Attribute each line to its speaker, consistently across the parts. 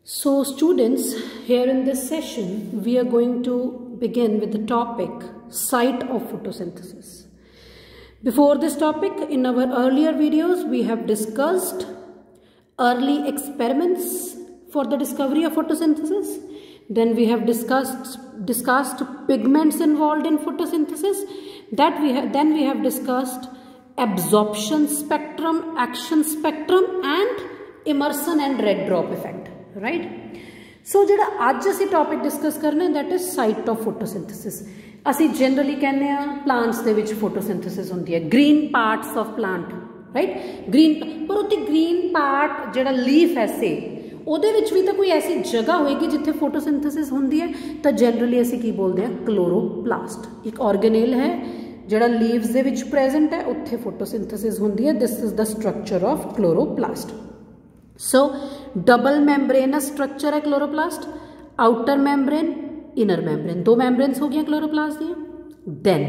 Speaker 1: So students, here in this session, we are going to begin with the topic site of photosynthesis. Before this topic, in our earlier videos, we have discussed early experiments for the discovery of photosynthesis. Then we have discussed pigments involved in photosynthesis. Then we have discussed absorption spectrum, action spectrum, and immersion and red drop effect. Right? So ਜਿਹੜਾ ਅੱਜ ਅਸੀਂ topic discuss करना that is site of photosynthesis. ਅਸੀਂ generally कहने plants ਦੇ ਵਿੱਚ photosynthesis ਹੁੰਦੀ है green parts of plant right green पर उत्ते ग्रीन पार्ट ਜਿਹੜਾ लीफ है से ਉਹਦੇ ਵਿੱਚ ਵੀ ਤਾਂ ਕੋਈ ਐਸੀ ਜਗ੍ਹਾ ਹੋਏਗੀ ਜਿੱਥੇ फोटोसिंथेसिस ਹੁੰਦੀ ਹੈ ਤਾਂ जनरली ਅਸੀਂ ਕੀ ਬੋਲਦੇ ਹਾਂ क्लोरोप्लास्ट ਇੱਕ ऑर्गेनेल है ਜਿਹੜਾ ਲੀਵਸ ਦੇ ਵਿੱਚ ਪ੍ਰੈਜ਼ੈਂਟ ਹੈ ਉੱਥੇ फोटोसिंथेसिस ਹੁੰਦੀ ਹੈ। This is the structure of chloroplast. So double membranous structure है chloroplast, outer membrane inner membrane, दो मैम्ब्रेन्स हो गया क्लोरोप्लास्ट दी। दैन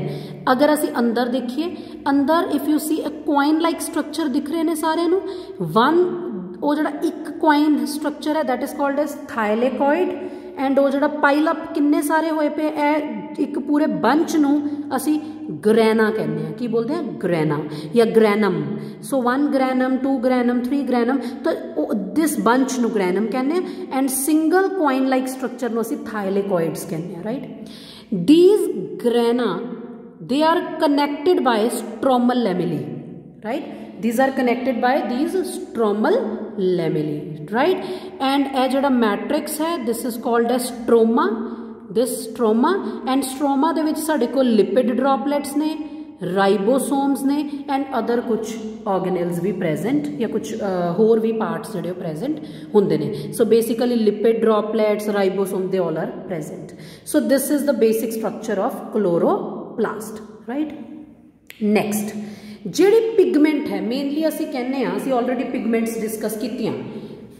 Speaker 1: अगर असी अंदर देखिए अंदर if you see a coin like structure दिख रहे हैं सारे नू वन वो जो एक क्वाइन स्ट्रक्चर है that is called as thylakoid and वो जो पाइल अप किन्ने सारे होए पे एक पूरे बंच नू असी ग्रैना कहने हैं की बोलते हैं ग्रैना या granum. So 1 granum 2 granum 3 granum तो दिस बंच नू ग्रैनम कहने हैं and single coin like structure नू असी थाइलेकॉइड्स कहने हैं right. These grana they are connected by stromal lamellae right. These are connected by these stromal lamellae right and ਇਹ ਜਿਹੜਾ मैट्रिक्स है this is called as stroma, this stroma and stroma ਦੇ ਵਿੱਚ ਸਾਡੇ ਕੋਲ lipid droplets ਨੇ ribosomes ਨੇ and other ਕੁਛ ऑर्गेनेल्स भी प्रेजेंट या कुछ होर भी पार्ट्स ਜਿਹੜੇ प्रेजेंट ਹੁੰਦੇ ਨੇ। So basically lipid droplets ribosome they all are present. So this is the basic structure of chloroplast right. Next ਜਿਹੜੀ पिगमेंट है मेनली ਅਸੀਂ ਕਹਿੰਦੇ ਹਾਂ ਅਸੀਂ ਆਲਰੇਡੀ पिगमेंट्स डिस्कस ਕੀਤੀਆਂ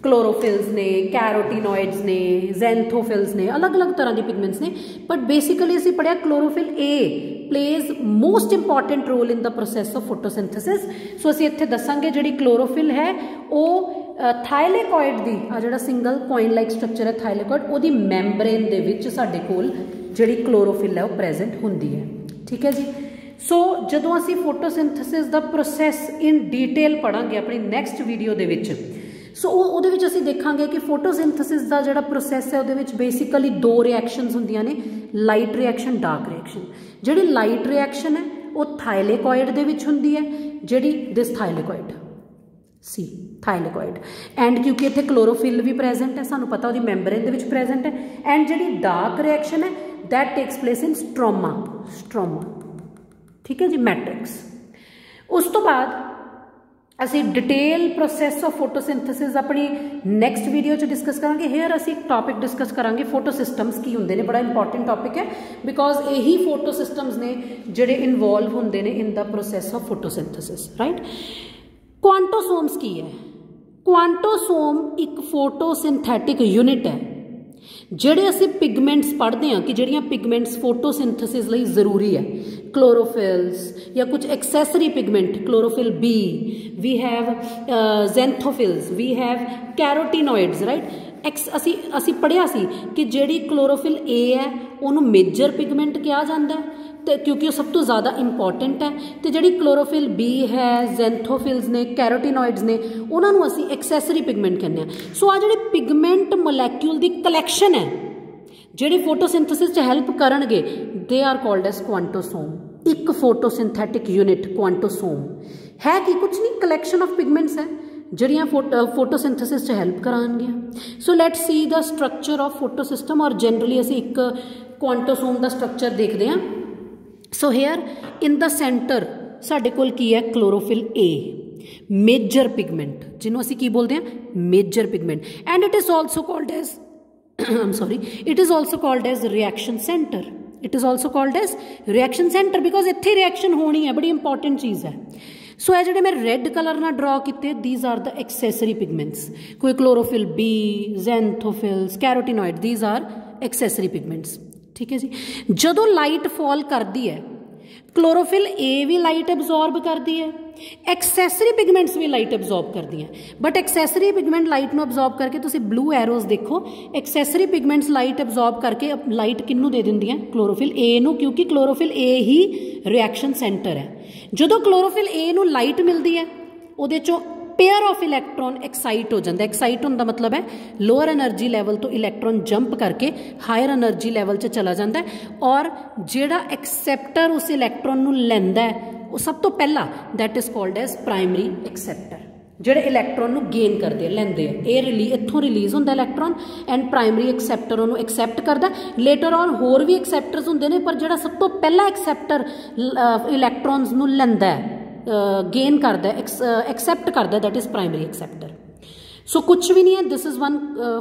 Speaker 1: क्लोरोफिल्स ने कैरोटीनॉइड्स ने ज़ैंथोफिल्स ने अलग अलग तरह की पिगमेंट्स ने बट बेसिकली ਅਸੀਂ पढ़िया chlorophyll a plays most important role in the process of photosynthesis. So ਅਸੀਂ ਇੱਥੇ ਦੱਸਾਂਗੇ ਜਿਹੜੀ क्लोरोफिल है ਉਹ थाइलेकॉइड ਦੀ ਆ ਜਿਹੜਾ ਸਿੰਗਲ ਕੁਆइन ਲਾਈਕ ਸਟਰਕਚਰ ਹੈ थाइलेकॉइड ਉਹਦੀ ਮੈਂਬਰੇਨ ਦੇ ਵਿੱਚ ਸਾਡੇ ਕੋਲ ਜਿਹੜੀ क्लोरोफिल ਹੈ ਉਹ ਪ੍ਰੈਜ਼ੈਂਟ ਹੁੰਦੀ ਹੈ ठीक है जी। सो ਜਦੋਂ ਅਸੀਂ फोटोसिंथेसिस ਦਾ प्रोसैस इन डिटेल ਪੜਾਂਗੇ ਆਪਣੀ ਨੈਕਸਟ ਵੀਡੀਓ ਦੇ ਵਿੱਚ सो ਉਹਦੇ ਵਿੱਚ ਅਸੀਂ ਦੇਖਾਂਗੇ ਕਿ फोटोसिंथेसिस ਦਾ ਜਿਹੜਾ प्रोसैस है ਉਹਦੇ ਵਿੱਚ बेसिकली दो रिएक्शनस ਹੁੰਦੀਆਂ ਨੇ लाइट रिएक्शन डार्क रिएक्शन। ਜਿਹੜੀ लाइट रिएक्शन है ਉਹ थाइलेकॉइड ਦੇ ਵਿੱਚ ਹੁੰਦੀ ਹੈ ਜਿਹੜੀ this thylakoid see thylakoid and क्योंकि इत्थे क्लोरोफिल भी प्रेजेंट है सानू पता ਉਹਦੀ मैम्ब्रेन ਦੇ ਵਿੱਚ प्रेजेंट है एंड ਜਿਹੜੀ डार्क रिएक्शन है that takes place in stroma ठीक है जी मैट्रिक्स। उस तो बाद असी डिटेल प्रोसैस ऑफ फोटोसिंथेसिस अपनी नैक्सट वीडियो च डिस्कस करांगे। हेयर असी एक टॉपिक डिस्कस करांगे फोटोसिस्टम्स की हुंदे ने, बड़ा इंपॉर्टेंट टॉपिक है बिकॉज यही फोटोसिस्टम्स ने जिहड़े इनवॉल्व हुंदे ने in the process of photosynthesis right. Quantasomes की है? क्वांटोसोम एक फोटोसिंथैटिक यूनिट है ਜਿਹੜੇ ਅਸੀਂ पिगमेंट्स पढ़ते हैं कि ਜਿਹੜੀਆਂ पिगमेंट्स फोटोसिंथेसिस ਲਈ ਜ਼ਰੂਰੀ है क्लोरोफिल्स या कुछ accessory pigment chlorophyll b we have xanthophylls we have carotenoids right. ਅਸੀਂ पढ़िया सी कि ਜਿਹੜੀ क्लोरोफिल ए है ਉਹਨੂੰ मेजर पिगमेंट किया जाता है तो क्योंकि वो सब तो ज़्यादा इंपॉर्टेंट है तो जी क्लोरोफिल बी है ज़ैंथोफिल्स ने कैरोटीनॉइड्स ने उन्होंने असी एक्सैसरी पिगमेंट कहने। सो आ जिहड़े पिगमेंट मोलैक्यूल की कलैक्शन है जिहड़े फोटोसिंथेसिस हेल्प करनगे they are called as quantasome. एक फोटोसिंथैटिक यूनिट क्वांटोसोम है कि कुछ नहीं कलैक्शन ऑफ पिगमेंट्स है ਜਿਹੜੀਆਂ फोटोसिंथेसिस हेल्प कराएंगे। So let's see the structure of photosystem और जनरली असी एक क्वांटोसोम का स्ट्रक्चर देखते हैं। So here in the center साडे कोल की है क्लोरोफिल ए मेजर पिगमेंट जिन्हों असी की बोलते हैं major pigment and it is also called as it is also called as reaction centre. It is also called as reaction centre because इत्थे रिएक्शन होनी है बड़ी इंपॉर्टेंट चीज़ है। सो ये जो मैं रेड कलर ना ड्रॉ किए these are the accessory pigments कोई chlorophyll b xanthophylls carotenoid these are accessory pigments ठीक है जी। जदों लाइट फॉल करती है क्लोरोफिल ए भी लाइट एब्जॉर्ब करती है, एक्सैसरी पिगमेंट्स भी लाइट एब्जॉर्ब करती हैं, बट एक्सैसरी पिगमेंट लाइट ਨੂੰ एब्जॉर्ब करके तुसी ब्लू एरोज देखो, एक्सैसरी पिगमेंट्स लाइट एब्जॉर्ब करके लाइट किन्नू दे दिंदियां, क्लोरोफिल ए ਨੂੰ, क्योंकि chlorophyll A he reaction centre है। ਜਦੋਂ क्लोरोफिल ए ਨੂੰ लाइट मिलती है ਉਹਦੇ ਚੋਂ पेयर ऑफ इलैक्ट्रॉन एक्साइट हो जाता है। एक्साइट होने का मतलब है लोअर एनर्जी लैवल तो इलैक्ट्रॉन जंप करके हायर एनर्जी लैवल च चला जाता है, और जिहड़ा एक्सैप्टर उस इलैक्ट्रॉन नूं लैंदा है वो सब तो पहला that is called as primary acceptor, ਜਿਹੜੇ ਇਲੈਕਟ੍ਰੋਨ ਨੂੰ ਗੇਨ ਕਰਦੇ ਲੈਂਦੇ ਆ। ਇਹ ਇੱਥੋਂ ਰਿਲੀਜ਼ ਹੁੰਦਾ ਇਲੈਕਟ੍ਰੋਨ ਐਂਡ ਪ੍ਰਾਇਮਰੀ ਐਕਸੈਪਟਰ ਉਹਨੂੰ ਐਕਸੈਪਟ ਕਰਦਾ। ਲੇਟਰ ਔਨ ਹੋਰ ਵੀ ਐਕਸੈਪਟਰਸ ਹੁੰਦੇ ਨੇ, ਪਰ ਜਿਹੜਾ ਸਭ ਤੋਂ ਪਹਿਲਾ ਐਕਸੈਪਟਰ ਇਲੈਕਟ੍ਰੋਨਸ ਨੂੰ ਲੈਂਦਾ ਹੈ, गेन करता है, एक्सैप्ट करता है, दैट इज प्राइमरी एक्सैप्टर। सो कुछ भी नहीं है, this is one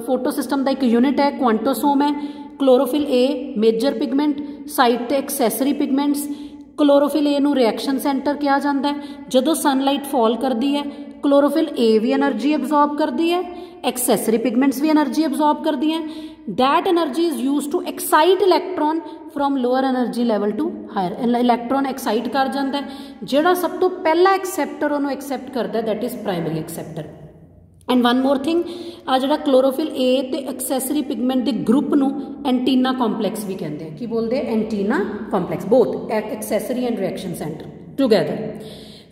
Speaker 1: photo system का एक यूनिट है, क्वांटोसोम है। Chlorophyll A major pigment, side ते एक्सैसरी पिगमेंट्स। क्लोरोफिल ए नूं रिएक्शन सेंटर कहा जाता है। जदों सनलाइट फॉल करती है क्लोरोफिल ए भी एनर्जी एब्जॉर्ब करती है, एक्सैसरी पिगमेंट्स भी एनर्जी एब्जॉर्ब करती हैं। That energy is use to excite electron from lower energy level to higher. Electron excite कर जाता है, जिहड़ा सब तो पहला एक्सैप्टर उन्होंने एक्सैप्ट करता है that is primary acceptor. And one more thing, आ जिहड़ा क्लोरोफिल ए ते एक्सैसरी पिगमेंट के ग्रुप नूं एंटीना कॉम्पलैक्स भी कहते हैं। की बोलते हैं? Antenna complex, both accessory and reaction center together.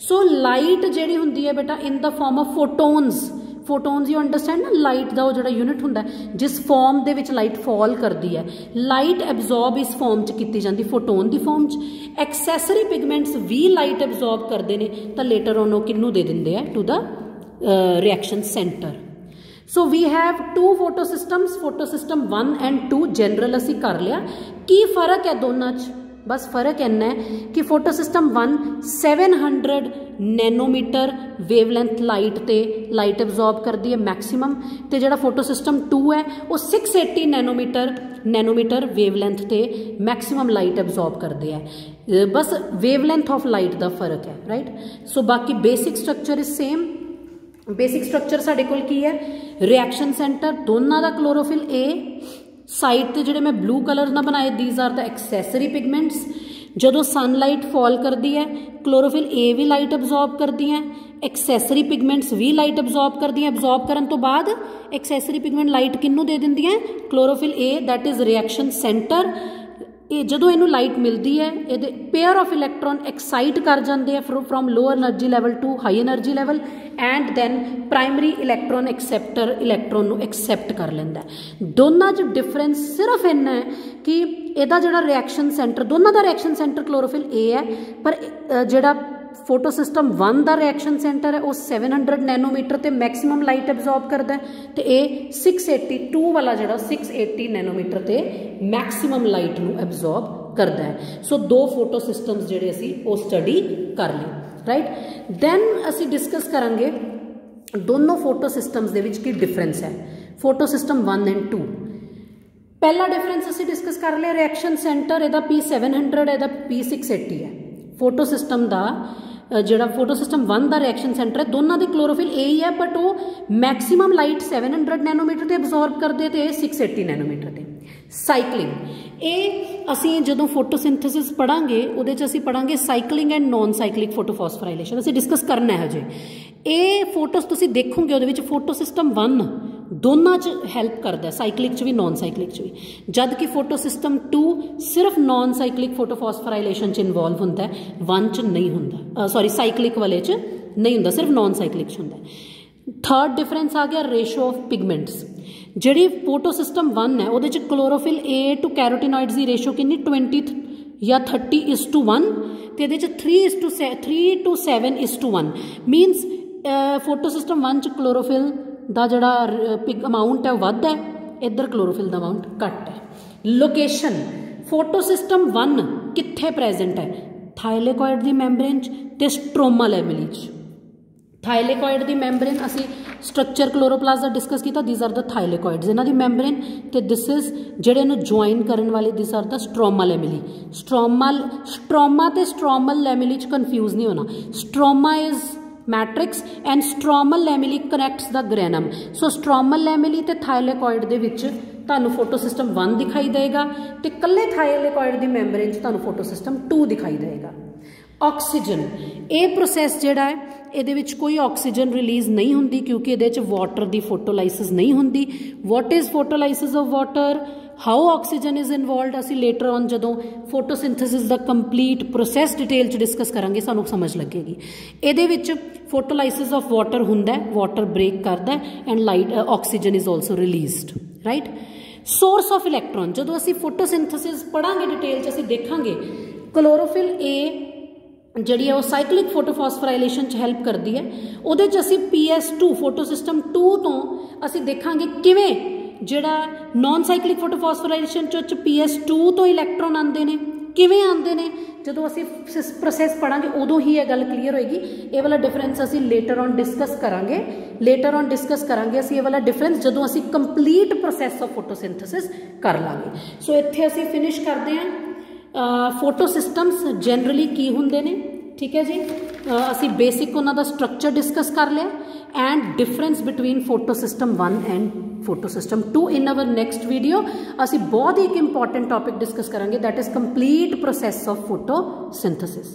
Speaker 1: So light जिहड़ी हुंदी है बेटा in the form of photons. Photons you understand ना, लाइट का वो जो यूनिट होंदा है जिस फॉर्म दे विच लाइट फॉल करती है, लाइट एब्जॉर्ब इस फॉर्म च की जाती फोटोन की फॉर्म च। एक्सैसरी पिगमेंट्स भी लाइट एब्जॉर्ब करते हैं, तो लेटर ऑन किनू दे देंगे है to the reaction centre. So we have two photo system 1 and 2 general असी कर लिया। की फर्क है दोनों च? बस फर्क इन्ना है कि photo system 1 700 nanometre wavelength light ते लाइट एब्जॉर्ब करती है मैक्सीमम, तो जो फोटो सिस्टम 2 है वो 680 नैनोमीटर वेवलेंथ ते मैक्सीमम लाइट एब्जॉर्ब करते हैं। बस वेवलेंथ ऑफ लाइट का फर्क है, राइट। सो बाकी basic structure is same. Basic structure साडे कोल की है, रिएक्शन सेंटर दोनों का क्लोरोफिल ए, साइड ते जिहड़े मैं ब्लू कलर ना बनाए these are the accessory pigments. जदों सनलाइट फॉल करती है क्लोरोफिल ए भी लाइट एब्जॉर्ब करती हैं, एक्सैसरी पिगमेंट्स भी लाइट एब्जॉर्ब करती हैं। एब्जॉर्ब करने तो बाद एक्सैसरी पिगमेंट लाइट किन्नू दे दिंदी हैं? Chlorophyll A, that is reaction centre. जदों इनू लाइट मिलती है ये पेयर ऑफ इलैक्ट्रॉन एक्साइट कर जाते हैं from lower energy level to high energy level, and then primary electron acceptor electron नू एक्सैप्ट कर लेंदा है। दोनों च डिफरेंस सिर्फ इन्ना है कि इहदा जिहड़ा रिएक्शन सेंटर, दोनों का रिएक्शन सेंटर क्लोरोफिल ए है, पर जिहड़ा फोटो सिस्टम 1 का रिएक्शन सेंटर है वो 700 नैनोमीटर ते मैक्सीमम लाइट एब्जॉर्ब करता है, तो ये 682 वाला जो 680 नैनोमीटर ते मैक्सीमम लाइट नू एब्जॉर्ब करता है। सो दो फोटो सिस्टम्स जिहड़े असी वो स्टडी कर लिए, राइट। दैन असी डिस्कस करांगे दोनों फोटो सिस्टम्स दे विच की डिफरेंस है, फोटो सिस्टम 1 एंड 2। पहला डिफरेंस असी डिस्कस कर लिया, रिएक्शन सेंटर इहदा P700 है, इहदा P680 है। फोटो सिस्टम का जिहड़ा फोटो सिस्टम 1 का रिएक्शन सेंटर है, दोनों की क्लोरोफिल ए ही है, बट वो मैक्सीमम लाइट 700 नैनोमीटर ते एब्जॉर्ब करते ते 680 नैनोमीटर ते। साइकलिंग ये असी जो फोटोसिंथेसिस पढ़ांगे उहदे च असी पढ़ांगे cycling and non cyclic photophosphorylation असी डिस्कस करना है हजे। ये फोटोस तुसी देखोगे उहदे विच फोटो सिस्टम 1 दोनों च हैल्प करता है, साइकलिक च भी नॉन साइकलिक च भी, जबकि फोटो सिस्टम 2 सिर्फ नॉन साइकलिक फोटोफॉस्फोराइलेशन च इनवॉल्व होता है, 1 च नहीं होंदा, सॉरी साइकलिक वाले च नहीं होंदा, सिर्फ नॉन साइकलिक च होंदा है। थर्ड डिफरेंस आ गया रेशो ऑफ पिगमेंट्स। जिहड़ी फोटो सिस्टम 1 है उहदे च क्लोरोफिल ए टू कैरोटीनॉइड्स की रेशो कितनी 20 या 30:1, तो ये 3 to 7:1 मीनस फोटो सिस्टम 1 च क्लोरोफिल का जोड़ा अमाउंट है वध है, इधर क्लोरोफिल का अमाउंट घट है। लोकेशन फोटो सिस्टम 1 कित्थे प्रेजेंट है? थाइलेकॉइड की मैंब्रेन ते स्ट्रोमा लैमेली च। थाइलेकॉइड की मैंब्रेन असी स्ट्रक्चर क्लोरोप्लास्ट का डिस्कस किया, दिस आर द थाइलेकॉइड्स इन्हां दी मैंब्रेन, ते दिस इज जिहड़े इहनूं ज्वाइन करन वाले this are the stroma lamellae. Stroma ते स्ट्रोमल लैमेली च कन्फ्यूज नहीं होना। Stroma is matrix and stromal lamellae connects the granum. So stromal lamellae ते थाइलेकॉइड दे विच तुहानू फोटोसिस्टम 1 दिखाई देगा ते कल्ले थाइलेकॉइड दी मैंबरेन च तुहानू फोटोसिस्टम 2 दिखाई देगा। ऑक्सीजन, ये प्रोसैस जिहड़ा है इहदे विच कोई ऑक्सीजन रिलीज़ नहीं हुंदी क्योंकि इहदे च वाटर दी फोटोलाइसिस नहीं हुंदी। What is photolysis of water, how oxygen is involved, असीं लेटर ऑन जदों फोटोसिंथेसिस दा कंप्लीट प्रोसैस डिटेल च डिस्कस करांगे सानूं समझ लगेगी। इहदे विच फोटोलाइसिस ऑफ वाटर हुंदा है, वाटर ब्रेक करदा है and light oxygen is also released, right. Source of electron, जदों असीं फोटोसिंथेसिस पढ़ांगे डिटेल च असीं देखांगे क्लोरोफिल ए जिहड़ी है वो साइक्लिक फोटोफॉस्फोराइलेशन च हैल्प करती है। उहदे च असीं PS2 फोटोसिस्टम 2 तो असीं देखांगे किवें जिहड़ा नॉन साइक्लिक फोटोफॉस्फोराइलेशन च PS2 तो इलैक्ट्रॉन आंदे ने, किवें आंदे ने, जदों असीं प्रोसैस पढ़ांगे उदों ही ये गल क्लीयर होएगी। ये वाला डिफरेंस असीं लेटर ऑन डिस्कस करांगे, लेटर ऑन डिस्कस करांगे असीं ये वाला डिफरेंस जदों असीं कंप्लीट प्रोसैस ऑफ फोटोसिंथेसिस कर लांगे। सो इत्थे असीं फिनिश करते हैं फोटोसिस्टम्स जनरली की हुंदे ने, ठीक है जी। असी बेसिक उन्हां दा स्ट्रक्चर डिस्कस कर लिया and difference between photosystem 1 and photosystem 2। In our next video असी बहुत ही एक इंपॉर्टेंट टॉपिक डिस्कस करांगे, that is complete process of photosynthesis.